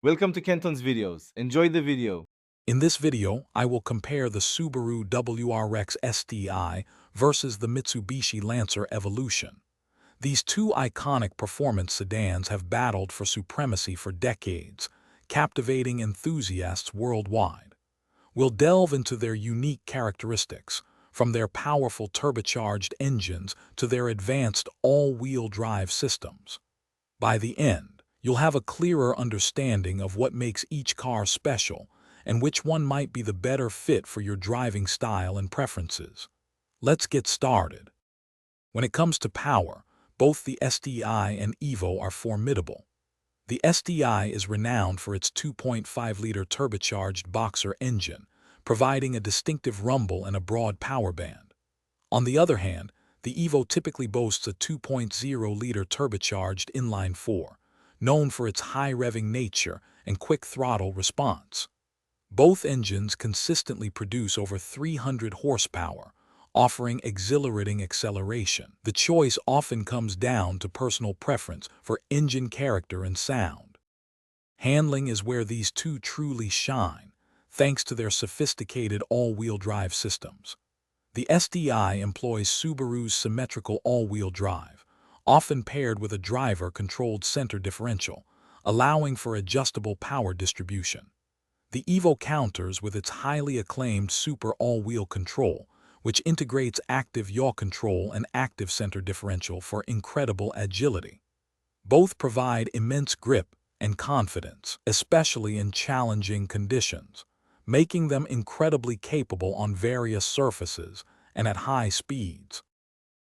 Welcome to Kenton's videos. Enjoy the video. In this video, I will compare the Subaru WRX STI versus the Mitsubishi Lancer Evolution. These two iconic performance sedans have battled for supremacy for decades, captivating enthusiasts worldwide. We'll delve into their unique characteristics, from their powerful turbocharged engines to their advanced all-wheel drive systems. By the end, you'll have a clearer understanding of what makes each car special and which one might be the better fit for your driving style and preferences. Let's get started. When it comes to power, both the STI and Evo are formidable. The STI is renowned for its 2.5-liter turbocharged boxer engine, providing a distinctive rumble and a broad power band. On the other hand, the Evo typically boasts a 2.0-liter turbocharged inline-4, known for its high-revving nature and quick throttle response. Both engines consistently produce over 300 horsepower, offering exhilarating acceleration. The choice often comes down to personal preference for engine character and sound. Handling is where these two truly shine, thanks to their sophisticated all-wheel drive systems. The STI employs Subaru's symmetrical all-wheel drive, often paired with a driver-controlled center differential, allowing for adjustable power distribution. The Evo counters with its highly acclaimed Super all-wheel control, which integrates active yaw control and active center differential for incredible agility. Both provide immense grip and confidence, especially in challenging conditions, making them incredibly capable on various surfaces and at high speeds.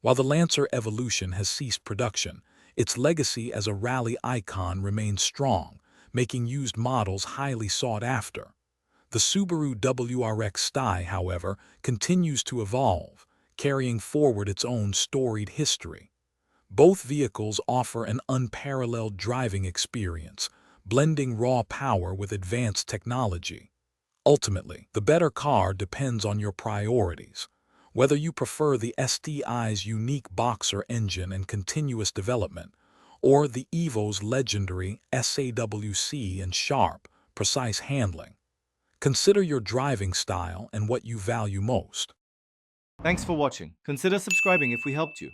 While the Lancer Evolution has ceased production, its legacy as a rally icon remains strong, making used models highly sought after. The Subaru WRX STI, however, continues to evolve, carrying forward its own storied history. Both vehicles offer an unparalleled driving experience, blending raw power with advanced technology. Ultimately, the better car depends on your priorities. Whether you prefer the STI's unique boxer engine and continuous development, or the Evo's legendary SAWC and sharp, precise handling. Consider your driving style and what you value most. Thanks for watching. Consider subscribing if we helped you.